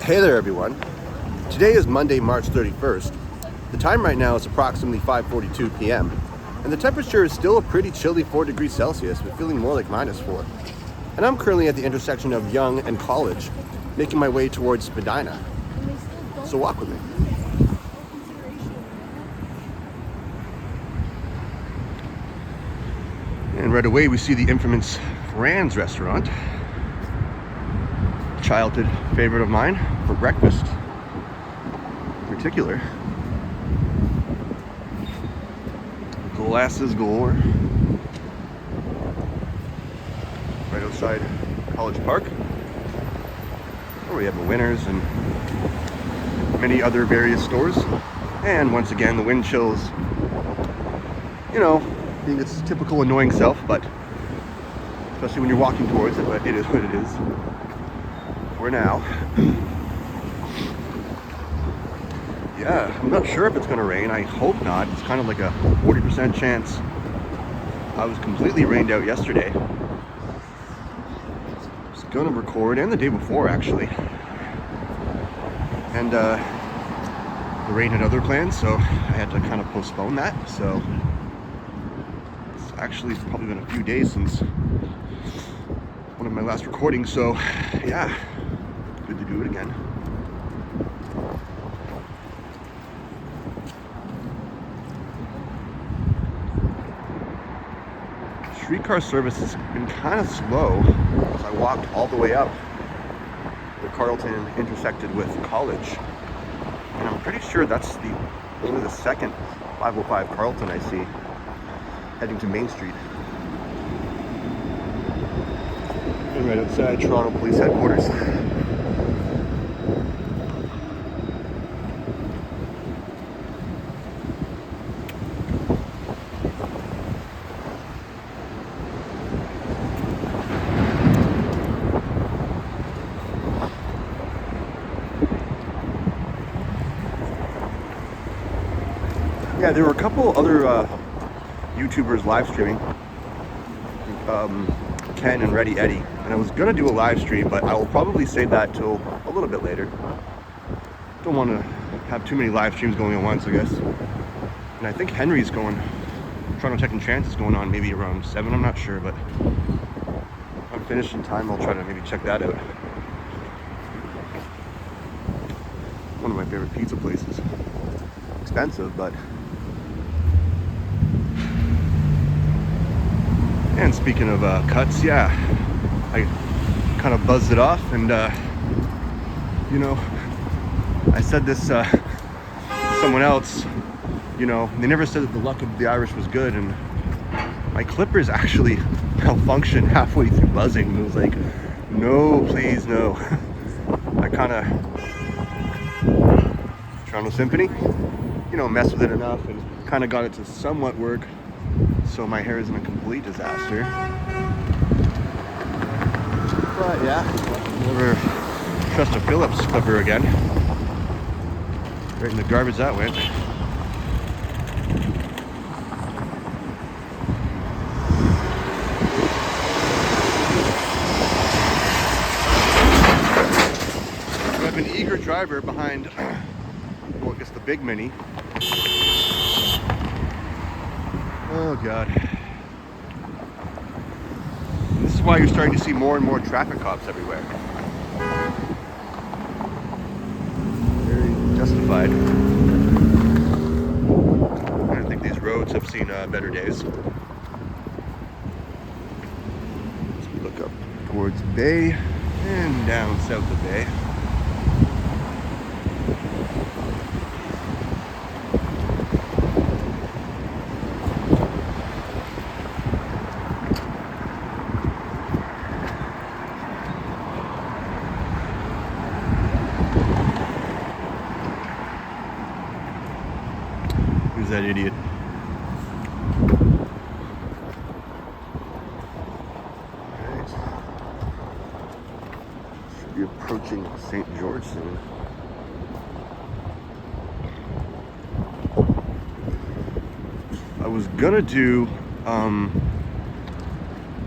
Hey there everyone. Today is Monday, March 31st. The time right now is approximately 5:42 p.m. and the temperature is still a pretty chilly 4 degrees Celsius, but feeling more like -4. And I'm currently at the intersection of Young and College, making my way towards Spadina. So walk with me. And right away we see the infamous Fran's restaurant. Childhood favorite of mine for breakfast in particular. Glasses galore. Right outside College Park, where we have the Winners and many other various stores. And once again, the wind chills, you know, being its typical annoying self, but especially when you're walking towards it, but it is what it is for now. Yeah, I'm not sure if it's gonna rain. I hope not. It's kind of like a 40% chance. I was completely rained out yesterday. I was gonna record, and the day before actually. And the rain had other plans, so I had to kind of postpone that. So it's actually probably been a few days since one of my last recordings. So yeah, good to do it again. Streetcar service has been kind of slow as I walked all the way up the Carlton intersected with College, and I'm pretty sure that's only the second 505 Carlton I see heading to Main Street. And right outside Toronto Police Headquarters. Yeah, there were a couple other YouTubers live streaming, Ken and Ready Eddie, and I was gonna do a live stream, but I will probably save that till a little bit later. Don't want to have too many live streams going at once, I guess. And I think Henry's going, Toronto Tech and Chance is going on maybe around 7, I'm not sure, but if I'm finished in time, I'll try to maybe check that out. One of my favorite pizza places. Expensive, but... And speaking of cuts, yeah, I kind of buzzed it off, and you know, I said this to someone else, you know, they never said that the luck of the Irish was good, and my clippers actually malfunctioned halfway through buzzing. It was like, no, please, no. I kind of, Toronto Symphony, you know, messed with it enough and kind of got it to somewhat work, so my hair isn't a complete disaster. But yeah, never trust a Phillips clipper again. Right in the garbage that went. We have an eager driver behind, well, I guess the big Mini. Oh God. And this is why you're starting to see more and more traffic cops everywhere. Very justified. I think these roads have seen better days. As we look up towards Bay and down south of Bay. Who's that idiot? Alright. Should be approaching St. George soon. I was gonna do a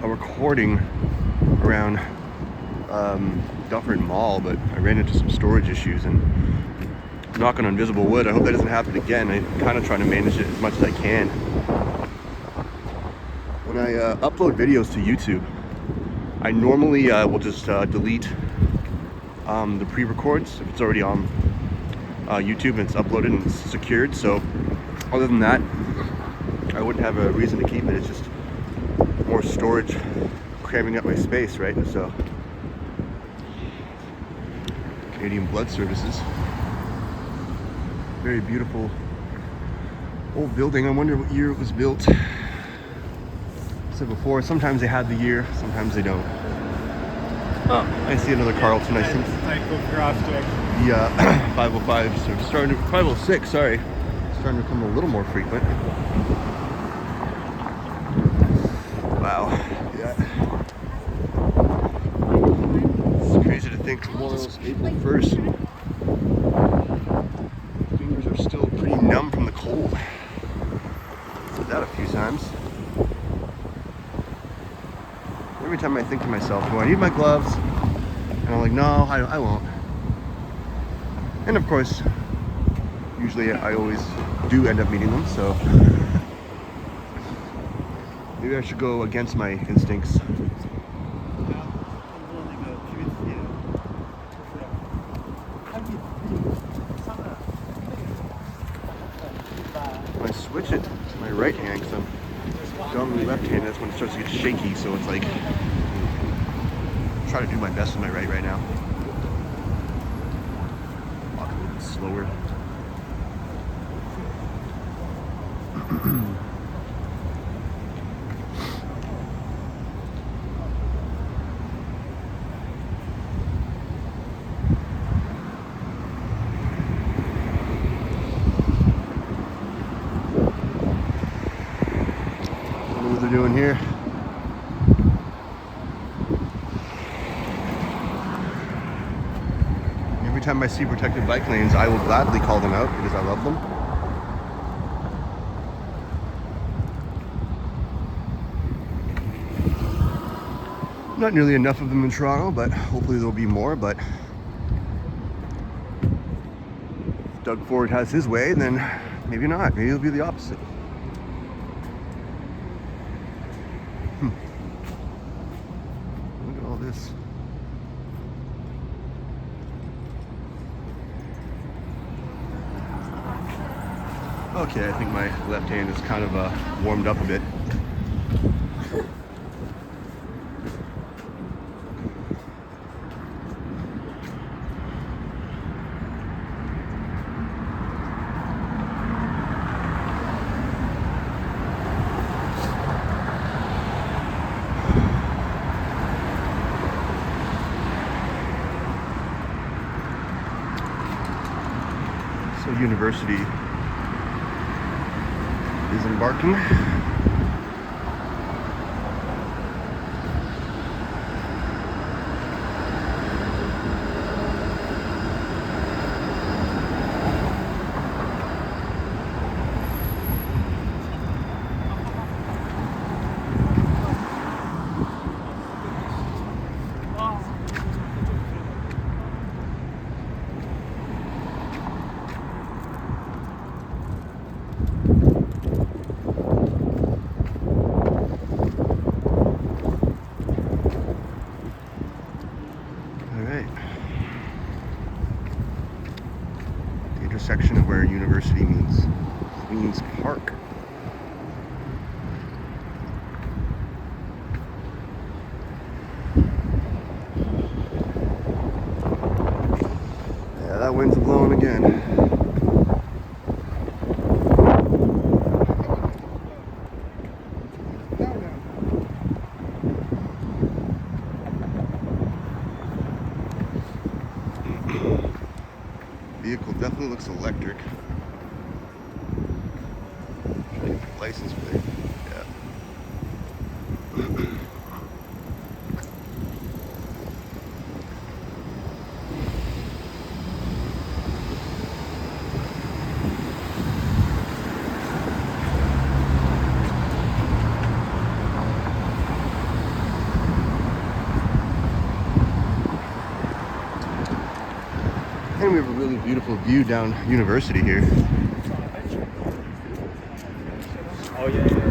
recording around Dufferin Mall, but I ran into some storage issues, and knocking on invisible wood, I hope that doesn't happen again. I'm kind of trying to manage it as much as I can. When I upload videos to YouTube, I normally will just delete the pre-records if it's already on YouTube and it's uploaded and it's secured. So other than that, I wouldn't have a reason to keep it. It's just more storage cramming up my space, right? So Canadian Blood Services, very beautiful old building. I wonder what year it was built. I said before, sometimes they have the year, sometimes they don't. Oh, I see another Carlton, I think. The 505, so starting to, 506, sorry, starting to become a little more frequent. Wow, yeah. It's crazy to think tomorrow's April 1st. Fingers are still pretty numb from the cold. Said that a few times. Every time I think to myself, do I need my gloves? And I'm like, no, I won't. And of course, usually I always do end up needing them, so maybe I should go against my instincts. When I switch it to my right hand, because I'm dominantly left-handed, that's when it starts to get shaky, so it's like, try to do my best with my right now. Walk a little bit slower. What they're doing here. Every time I see protected bike lanes, I will gladly call them out because I love them. Not nearly enough of them in Toronto, but hopefully there'll be more. But if Doug Ford has his way, then maybe not. Maybe it'll be the opposite. Look at all this. Okay, I think my left hand is kind of warmed up a bit. So university is embarking. Intersection of where university means Queen's Park. Yeah, that wind's blowing again. Vehicle definitely looks electric. Trying to get the license plate. Yeah. beautiful view down University here. Oh yeah, yeah.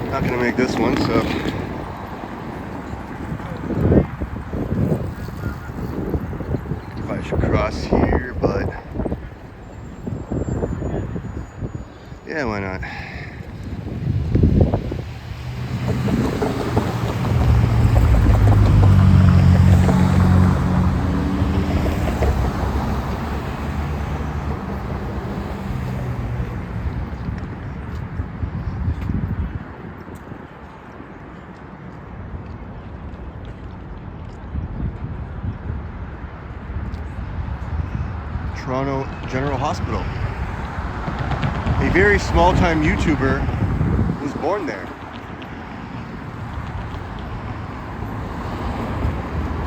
Not gonna make this one, so if I should cross here, but yeah, why not? Toronto General Hospital. A very small-time YouTuber was born there.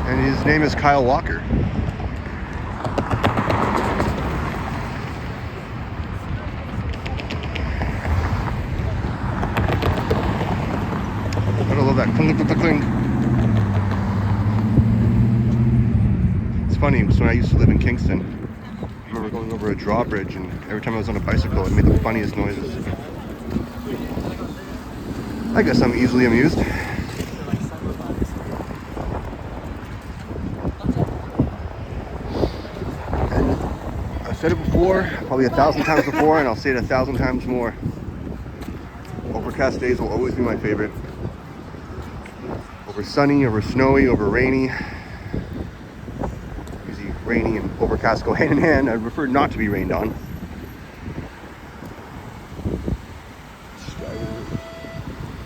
And his name is Kyle Walker. I love that clink, clink, clink. It's funny, because when I used to live in Kingston, I remember going over a drawbridge, and every time I was on a bicycle, it made the funniest noises. I guess I'm easily amused. And I've said it before, probably 1,000 times before, and I'll say it 1,000 times more. Overcast days will always be my favorite. Over sunny, over snowy, over rainy. Usually rainy and overcast go hand in hand. I prefer not to be rained on.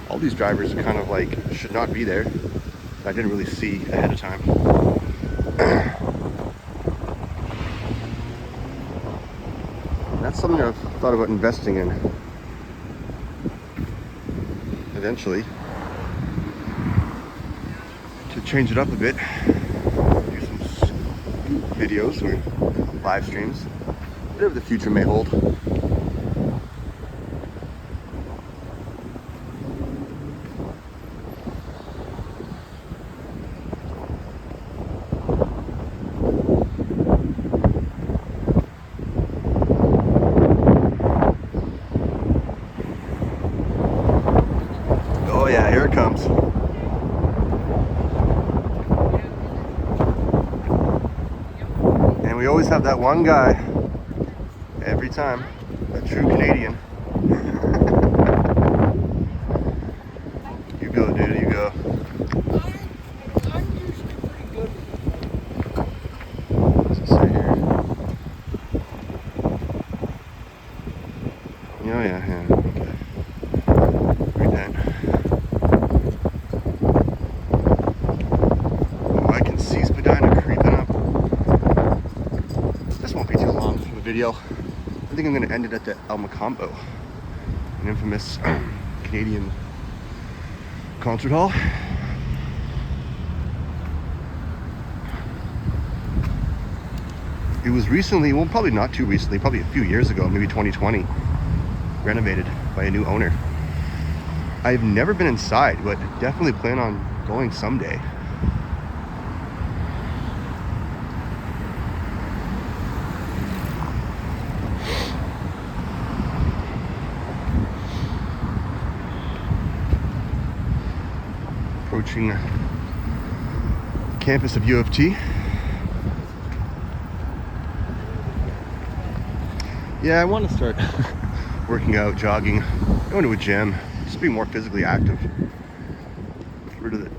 All these drivers are kind of like should not be there. I didn't really see ahead of time. That's something I've thought about investing in eventually, to change it up a bit, do some videos or live streams, whatever the future may hold. Oh yeah, here it comes. And we always have that one guy, every time, a true Canadian. You go, dude, you go. I'm usually pretty good. What's it say here? Oh yeah, yeah, okay. Read that. Oh, I can see Spadina creeping up. This won't be too long for the video. I think I'm going to end it at the Mocambo, an infamous Canadian concert hall. It was recently, well, probably not too recently, probably a few years ago, maybe 2020, renovated by a new owner. I've never been inside, but definitely plan on going someday. Approaching the campus of U of T. Yeah, I want to start working out, jogging, going to a gym, just be more physically active. Get rid of the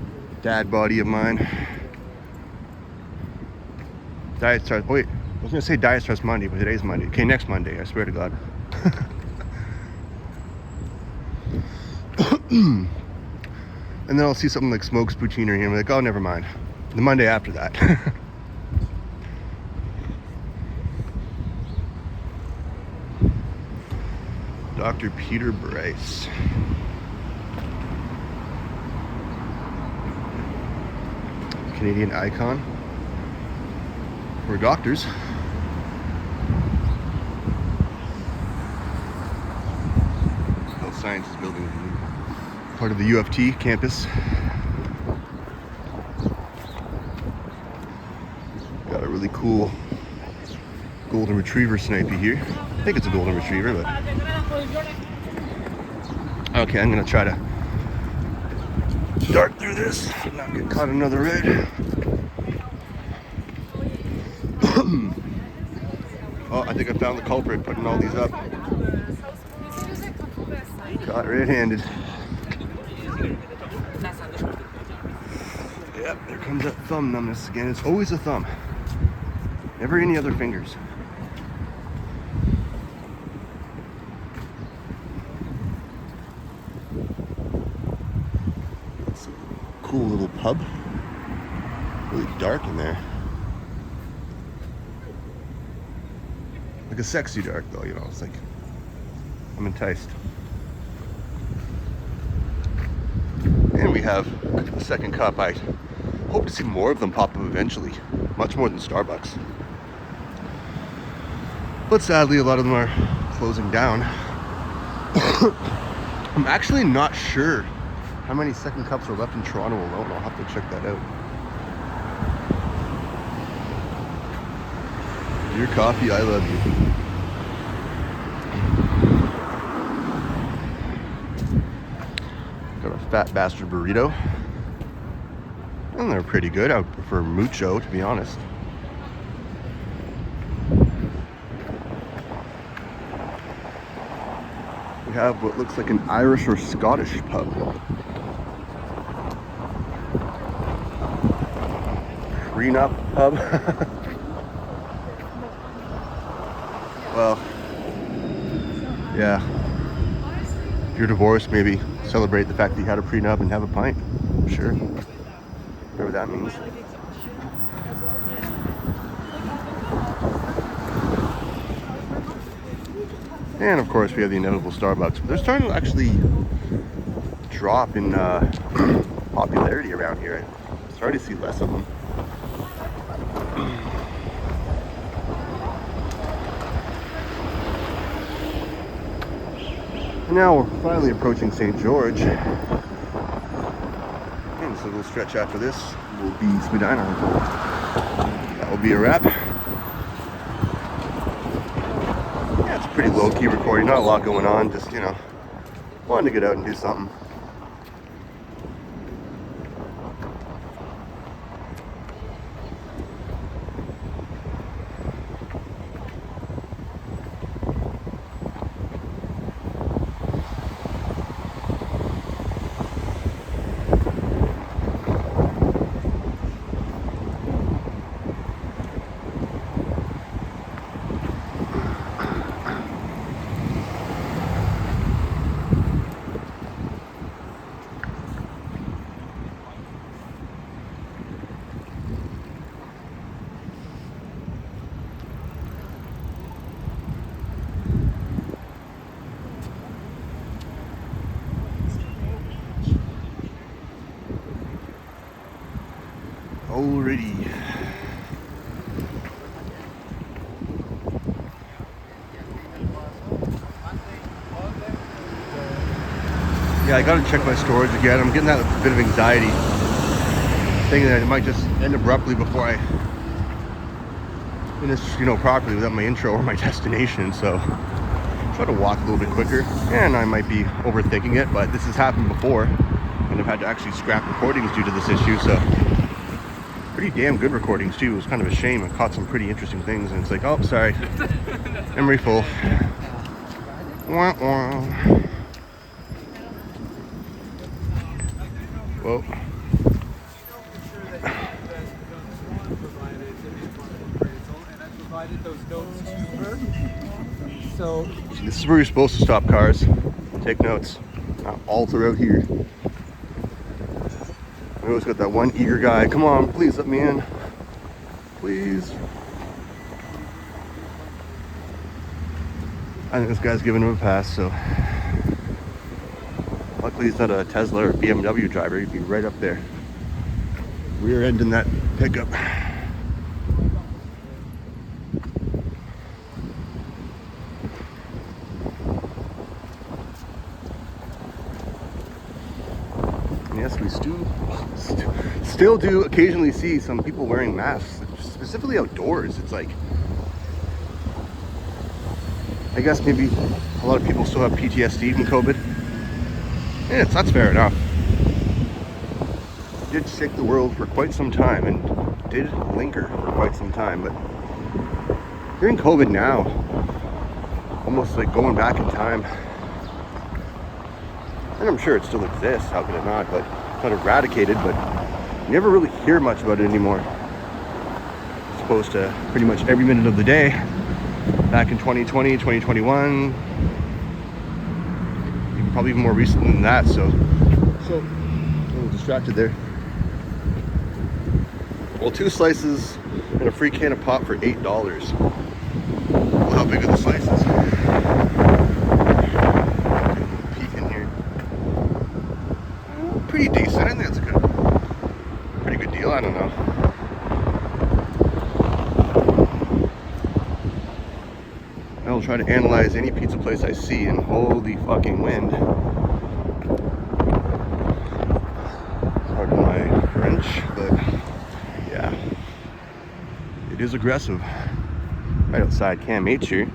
dad body of mine. Diet starts, oh wait, I was going to say diet starts Monday, but today's Monday. Okay, next Monday, I swear to God. And then I'll see something like Smokes Poutine or here, and I'm like, oh, never mind. The Monday after that. Dr. Peter Bryce. Canadian icon. We're doctors. Sciences building, part of the UFT campus. Got a really cool golden retriever snipey here. I think it's a golden retriever, but okay, I'm gonna try to dart through this and not get caught in another red. Oh, I think I found the culprit putting all these up. Caught red-handed. Yep, there comes that thumb numbness again. It's always a thumb. Never any other fingers. It's a cool little pub. Really dark in there. Like a sexy dark though, you know, it's like, I'm enticed. And we have a second cup. I hope to see more of them pop up eventually, much more than Starbucks. But sadly, a lot of them are closing down. I'm actually not sure how many second cups are left in Toronto alone. I'll have to check that out. Your coffee, I love you. Got a fat bastard burrito. And they're pretty good. I would prefer mucho, to be honest. We have what looks like an Irish or Scottish pub. Prenup pub. Well, yeah. If you're divorced, maybe celebrate the fact that you had a prenup and have a pint. Sure. Whatever that means. And of course, we have the inevitable Starbucks. They're starting to actually drop in popularity around here. I'm starting to see less of them. And now we're finally approaching St. George. And so we'll stretch after this. Will be Smedina. That will be a wrap. Yeah, it's a pretty low-key recording. Not a lot going on. Just, you know, wanted to get out and do something. Already. Yeah, I gotta check my storage again. I'm getting that bit of anxiety, thinking that it might just end abruptly before I finish, you know, properly without my intro or my destination. So try to walk a little bit quicker, and I might be overthinking it, but this has happened before, and I've had to actually scrap recordings due to this issue. So pretty damn good recordings too. It was kind of a shame. I caught some pretty interesting things, and it's like, oh, sorry, memory full. Wah, wah. Whoa. So This is where you're supposed to stop cars. Take notes. Not all throughout here. We always got that one eager guy. Come on, please let me in. Please. I think this guy's giving him a pass, so. Luckily he's not a Tesla or BMW driver. He'd be right up there. Rear ending that pickup. yes, we still do occasionally see some people wearing masks, specifically outdoors. It's like, I guess maybe a lot of people still have PTSD from COVID. Yeah, that's fair enough. It did shake the world for quite some time and did linger for quite some time, but during COVID now, almost like going back in time, and I'm sure it still exists, how could it not, but it's not eradicated, but you never really hear much about it anymore. As opposed to pretty much every minute of the day back in 2020, 2021, even probably even more recent than that. So a little distracted there. Well, 2 slices and a free can of pop for $8. Well, how big are the slices? Peek in here. Pretty decent. I think that's a pretty good deal. I don't know. I'll try to analyze any pizza place I see, and holy fucking wind. Pardon my French, but yeah, it is aggressive. Right outside Cam H here.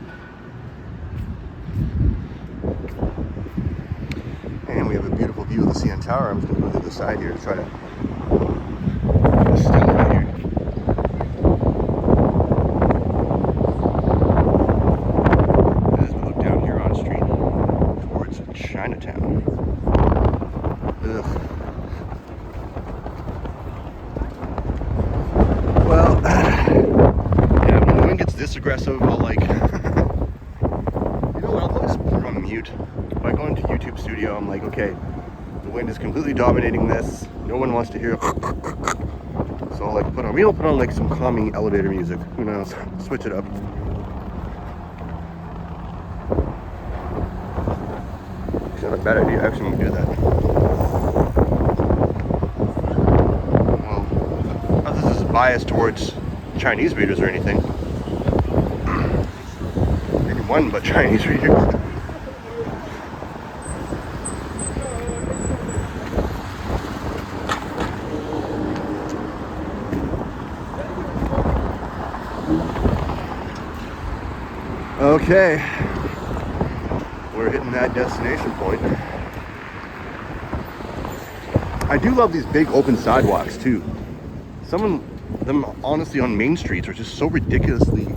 And we have a beautiful view of the CN Tower. I'm just going to go to the side here to try to still right here. As we look down here on the street towards Chinatown. Ugh. Well, yeah, when the wind gets this aggressive, I'll like, you know what, I'll probably just put it on mute. If I go into YouTube Studio, I'm like, okay, the wind is completely dominating this. No one wants to hear. So I'll like put on like some calming elevator music. Who knows? Switch it up. It's not a bad idea. I actually want to do that. Well, not that this is biased towards Chinese readers or anything. Anyone but Chinese readers. Okay, we're hitting that destination point. I do love these big open sidewalks too. Some of them honestly on main streets are just so ridiculously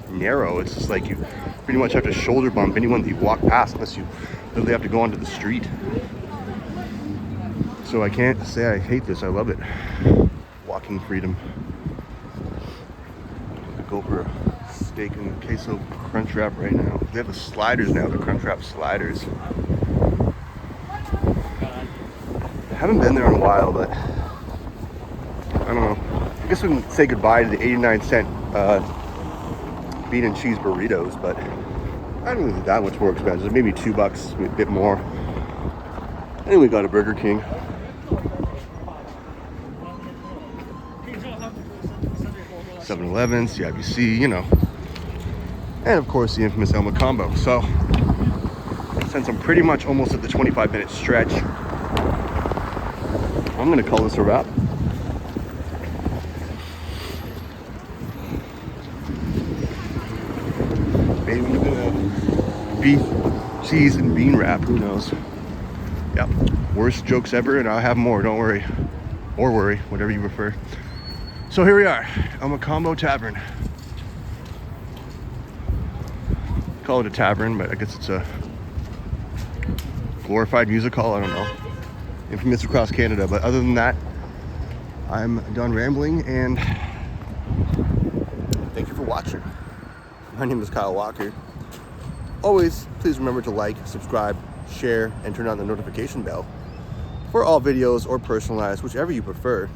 narrow. It's just like you pretty much have to shoulder bump anyone that you walk past unless you literally have to go onto the street. So I can't say I hate this, I love it. Walking freedom. Go for a steak and queso crunch wrap right now. They have the sliders now, the crunch wrap sliders. I haven't been there in a while, but I don't know. I guess we can say goodbye to the 89-cent bean and cheese burritos, but I don't think it's that much more expensive. Maybe $2, maybe a bit more. And then we got a Burger King. $7-Eleven, CIBC, you know. And of course the infamous Mocambo. So since I'm pretty much almost at the 25-minute stretch, I'm gonna call this a wrap. Maybe even a beef, cheese, and bean wrap, who knows. Yep, worst jokes ever, and I'll have more, don't worry. Or worry, whatever you prefer. So here we are, El Mocambo Tavern. Call it a tavern, but I guess it's a glorified music hall, I don't know. Infamous across Canada, but other than that, I'm done rambling, and thank you for watching. My name is Kyle Walker. Always, please remember to like, subscribe, share, and turn on the notification bell for all videos or personalized, whichever you prefer.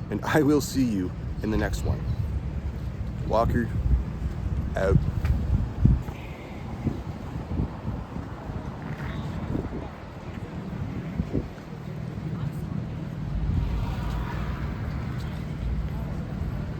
And I will see you in the next one. Walker, out.